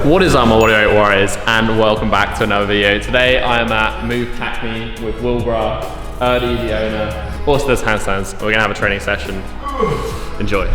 What is up, my Bodyweight Warriors, and welcome back to another video. Today I am at Move Hackey with Wil Brown, Erdi, the owner. Also does handstands. We're gonna have a training session. Enjoy.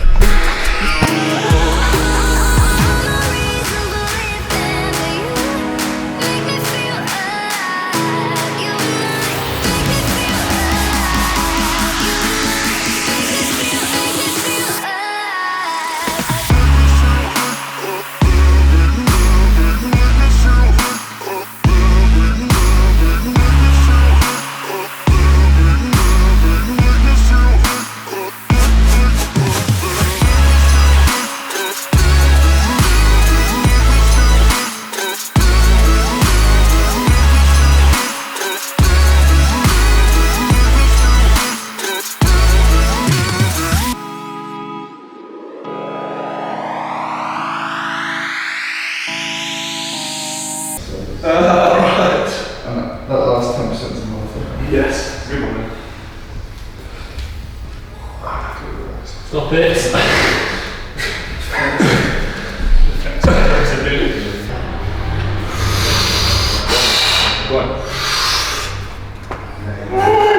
Right. That last 10% is a motherfucker. Yes, good one. Stop it. Go on.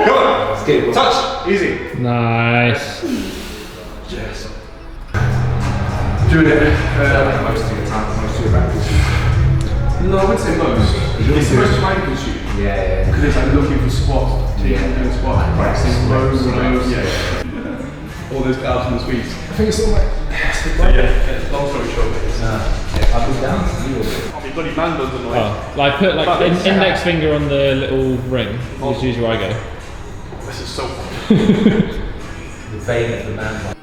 Come on. Let's get it. Touch. Easy. Nice. Yes. Doing it most of your time, most of your practice. No, I would say most. It's the most time consuming. Yeah. Because it's like looking for squat, doing squat, practicing rows and rows. Yeah. All those carbs and the sweets. I think it's all like plastic. Yeah. Long story short, it's I'll be down to you. your bloody man doesn't like. Oh, like put like index finger on the little ring. Is usually where I go. This is so The vein of the man.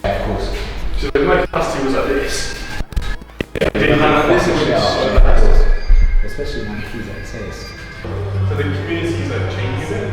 Of course. So my capacity was like this. Especially when he's like says. So the community's like changing it.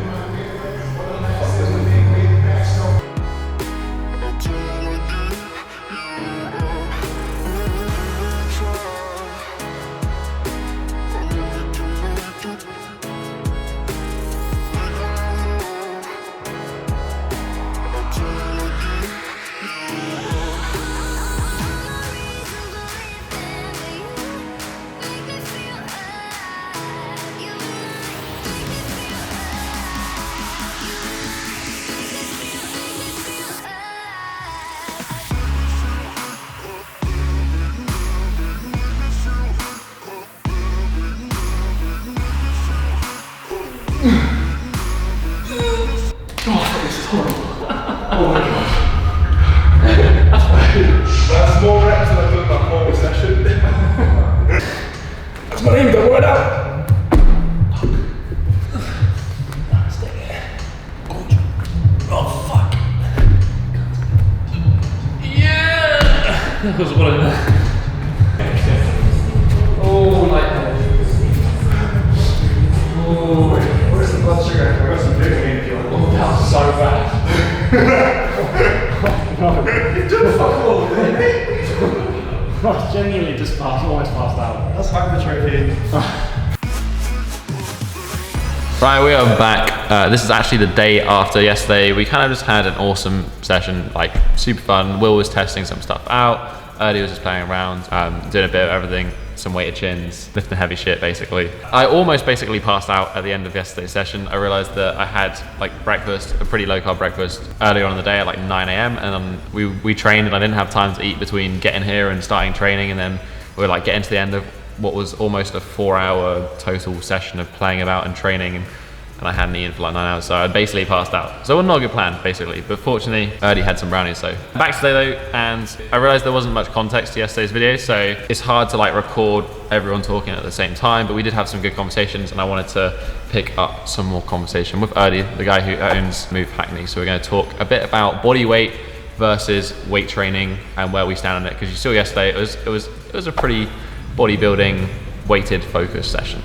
That's more reps than I've done that whole session. That's my name, don't worry out. Oh fuck. Yeah! That was one of them. Oh, like oh, where's the blood sugar? I got some big in you. Oh, that was so bad. You done fuck all, didn't you? I was genuinely just almost passed out. That's hypertrophy. Right, we are back. This is actually the day after yesterday. We kind of just had an awesome session, like super fun. Will was testing some stuff out. Erdi was just playing around, doing a bit of everything, some weighted chins, lifting heavy shit basically. I almost basically passed out at the end of yesterday's session. I realized that I had like breakfast, a pretty low carb breakfast earlier on in the day at like 9 AM and we trained and I didn't have time to eat between getting here and starting training, and then we were like getting to the end of what was almost a 4-hour total session of playing about and training, and I hadn't eaten for like 9 hours, so I basically passed out. So it was not a good plan, basically, but fortunately, I already had some brownies, so. Back today though, and I realized there wasn't much context to yesterday's video, so it's hard to like record everyone talking at the same time, but we did have some good conversations, and I wanted to pick up some more conversation with Erdi, the guy who owns Move Hackey. So we're gonna talk a bit about body weight versus weight training and where we stand on it, because you saw yesterday, it was a pretty bodybuilding weighted focus session.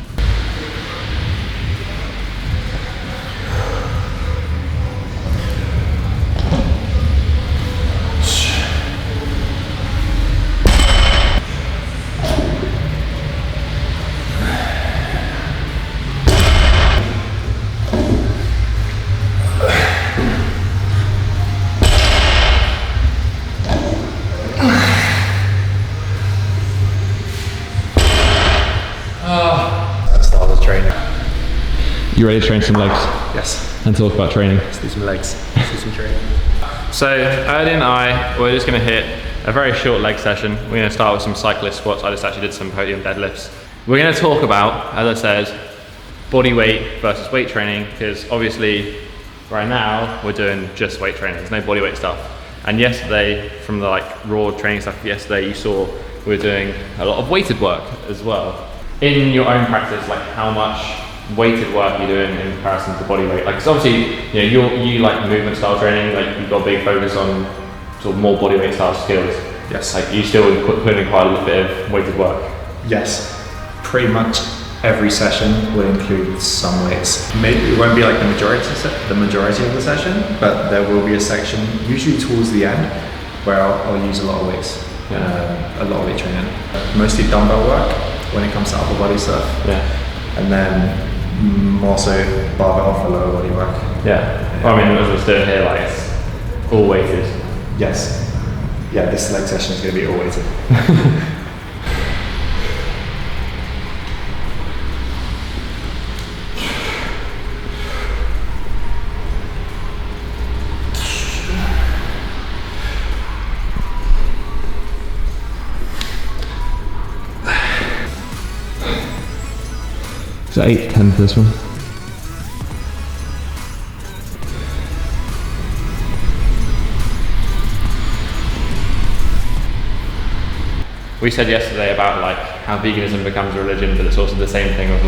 You ready to train some legs Yes. and talk about training? Let's do some legs. Let's do some training. So Erdi and I, we're just going to hit a very short leg session. We're going to start with some cyclist squats. I just actually did some podium deadlifts. We're going to talk about, as I said, body weight versus weight training, because obviously right now we're doing just weight training. There's no body weight stuff. And yesterday, from the raw training stuff yesterday, you saw we were doing a lot of weighted work as well. In your own practice, how much weighted work you're doing in comparison to body weight? Because obviously, you like movement style training, you've got a big focus on sort of more body weight style skills. Yes. You still put in quite a little bit of weighted work. Yes. Pretty much every session will include some weights. Maybe it won't be the majority of the session, but there will be a section, usually towards the end, where I'll use a lot of weights. A lot of weight training. Mostly dumbbell work when it comes to upper body stuff. Yeah. And then more so barbell for lower body work. Yeah. Well, I mean, as we're doing here, it's all weighted. Yes. Yeah, this leg session is going to be all weighted. Is that 8 to 10 for this one? We said yesterday about how veganism becomes a religion, but it's also the same thing of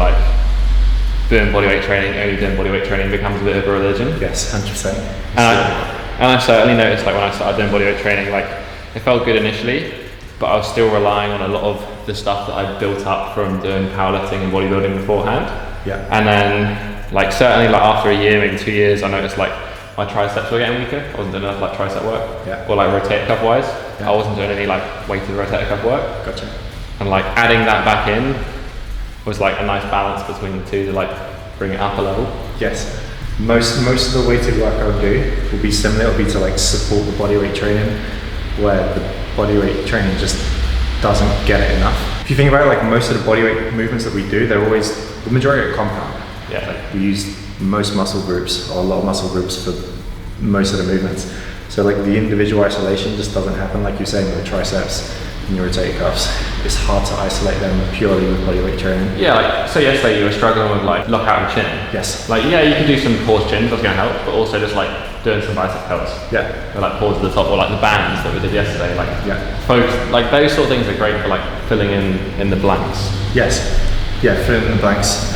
doing bodyweight training, only doing bodyweight training becomes a bit of a religion. Yes, 100%. And I certainly noticed when I started doing bodyweight training, it felt good initially, but I was still relying on a lot of the stuff that I'd built up from doing powerlifting and bodybuilding beforehand. Yeah. And then certainly after a year, maybe 2 years, I noticed my triceps were getting weaker. I wasn't doing enough tricep work. Yeah. Or rotator cuff wise. Yeah. I wasn't doing any weighted rotator cuff work. Gotcha. And adding that back in was a nice balance between the two to bring it up a level. Yes. Most of the weighted work I would do will be similar. It'll be to support the bodyweight training, where the bodyweight training just doesn't get it enough. If you think about it, most of the bodyweight movements that we do, they're always, the majority are compound. Yeah. We use most muscle groups, or a lot of muscle groups for most of the movements. So the individual isolation just doesn't happen, like you're saying, with the triceps and your rotator cuffs. It's hard to isolate them purely with bodyweight training. Yeah, so yesterday you were struggling with lockout and chin. Yes. You could do some pause chins, that's gonna help, but also just doing some bicep curls. Yeah. Or pause at the top, or the bands that we did yesterday. Yeah. Focus, those sort of things are great for filling in the blanks. Yes. Yeah, fill in the blanks.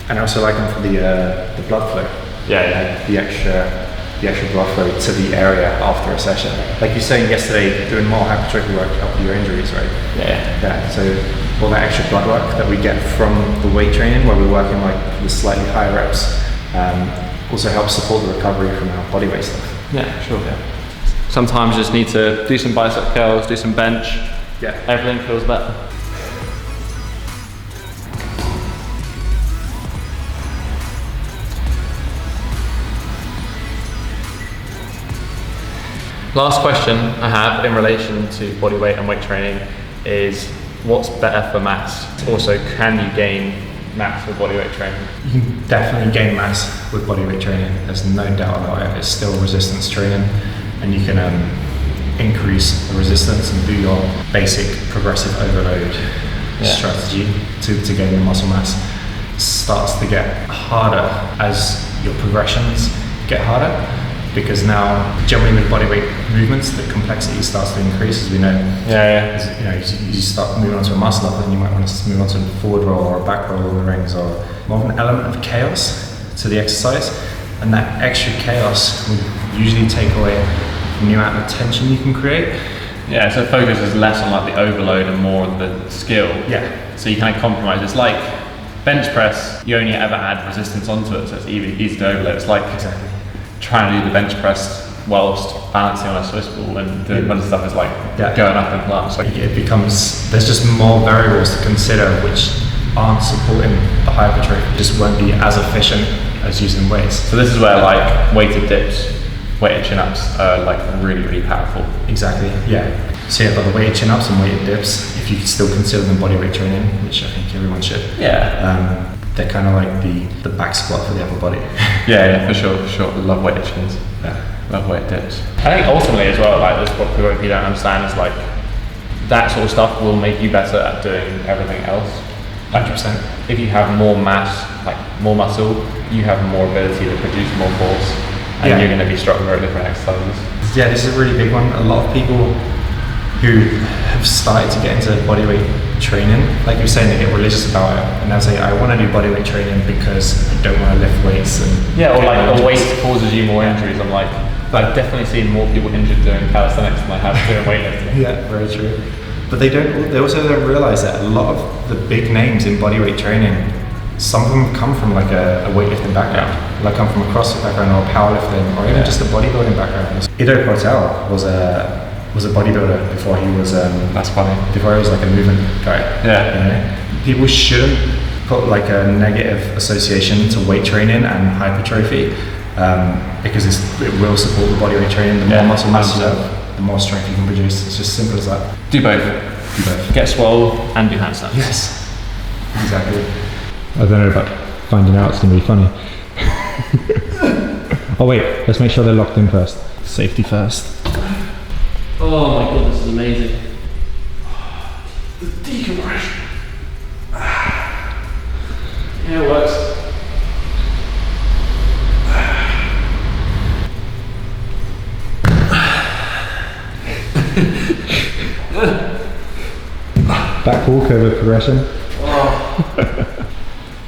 And I also like them for the blood flow. Yeah. The extra blood flow to the area after a session. Like you were saying yesterday, doing more hypertrophy work helped your injuries, right? Yeah. Yeah. So all that extra blood work that we get from the weight training, where we're working with slightly higher reps, also helps support the recovery from our body weight stuff. Yeah, sure. Yeah. Sometimes you just need to do some bicep curls, do some bench. Yeah. Everything feels better. Last question I have in relation to body weight and weight training is, what's better for mass? Also, can you gain mass with body weight training? You can definitely gain mass with bodyweight training. There's no doubt about it. It's still resistance training, and you can increase the resistance and do your basic progressive overload strategy to gain the muscle mass. It starts to get harder as your progressions get harder, because now generally with bodyweight movements the complexity starts to increase, as we know. You start moving onto a muscle up, and you might want to move onto a forward roll or a back roll in the rings, or more of an element of chaos to the exercise, and that extra chaos will usually take away from the amount of tension you can create. Yeah, so focus is less on the overload and more on the skill. Yeah. So you kind of compromise. It's like bench press, you only ever add resistance onto it, so it's easy to overload. It's Exactly. trying to do the bench press whilst balancing on a Swiss ball and doing a bunch of stuff is going up in class. It becomes, there's just more variables to consider which aren't supporting the hypertrophy. It just won't be as efficient as using weights. So this is where weighted dips, weighted chin-ups are really, really powerful. Exactly, yeah. So yeah, by the weighted chin-ups and weighted dips, if you could still consider them bodyweight training, which I think everyone should. Yeah. they're kind of like the back squat for the upper body. Yeah, for sure. Love weighted chins. Yeah. Love weighted dips. I think ultimately as well, like this, what people you don't understand is like that sort of stuff will make you better at doing everything else. 100%. If you have more mass, like more muscle, you have more ability to produce more force, and Yeah. you're going to be stronger at different exercises. Yeah, this is a really big one. A lot of people who have started to get into bodyweight training, like you're saying, they get religious about it, and they'll say, I want to do bodyweight training because I don't want to lift weights. And Yeah, or like a weight causes you more injuries. I'm like, I've definitely seen more people injured doing calisthenics than I have doing weightlifting. Yeah, very true. But they also don't realize that a lot of the big names in bodyweight training, some of them come from like a weightlifting background, like come from a CrossFit background or powerlifting, or even just a bodybuilding background. Ido Portal was a bodybuilder before he was That's funny. before he was like a movement guy. Yeah. You know? People shouldn't put like a negative association to weight training and hypertrophy, because it will support the bodyweight training. The more muscle mass you have, the more strength you can produce. It's just simple as that. Do both. Do both. Get swole and do handstands. Yes. Exactly. I don't know about finding out, it's going to be funny. Oh wait, let's make sure they're locked in first. Safety first. Oh my god, this is amazing. The decompression. Yeah, it works. Back walk over progression.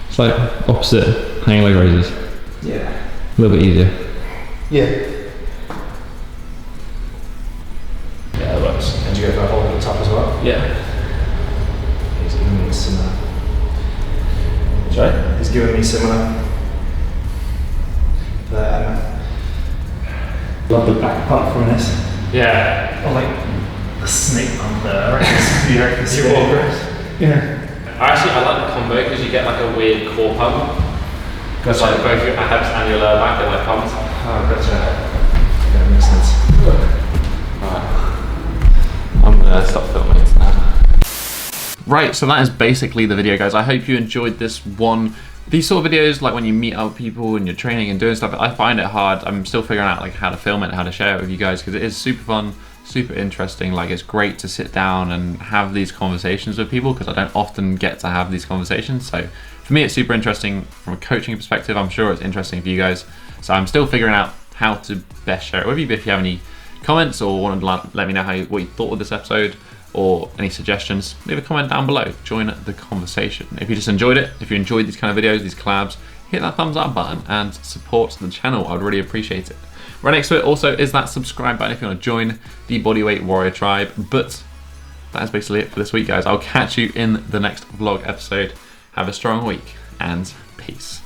It's like opposite hanging leg raises. Yeah. A little bit easier. Yeah. Yeah, it works. And you go for a hold at the top as well? Yeah. He's giving me similar. Sorry? He's giving me similar. Love the back part from this. Yeah. I like the snake pump there. I reckon it's Yeah. I like the combo because you get like a weird core pump. Because like both your abs and your lower back are like pumped. Oh, gotcha. That makes sense. Right. I'm gonna stop filming now. Right, so that is basically the video, guys. I hope you enjoyed this one. These sort of videos, like when you meet other people and you're training and doing stuff, I find it hard. I'm still figuring out like how to film it, how to share it with you guys, because it is super fun, super interesting. Like it's great to sit down and have these conversations with people, because I don't often get to have these conversations. So for me, it's super interesting from a coaching perspective. I'm sure it's interesting for you guys. So I'm still figuring out how to best share it with you. But if you have any comments or want to let me know what you thought of this episode, or any suggestions, leave a comment down below. Join the conversation. If you just enjoyed it, if you enjoyed these kind of videos, these collabs, hit that thumbs up button and support the channel. I would really appreciate it. Right next to it also is that subscribe button if you want to join the Bodyweight Warrior Tribe. But that is basically it for this week, guys. I'll catch you in the next vlog episode. Have a strong week and peace.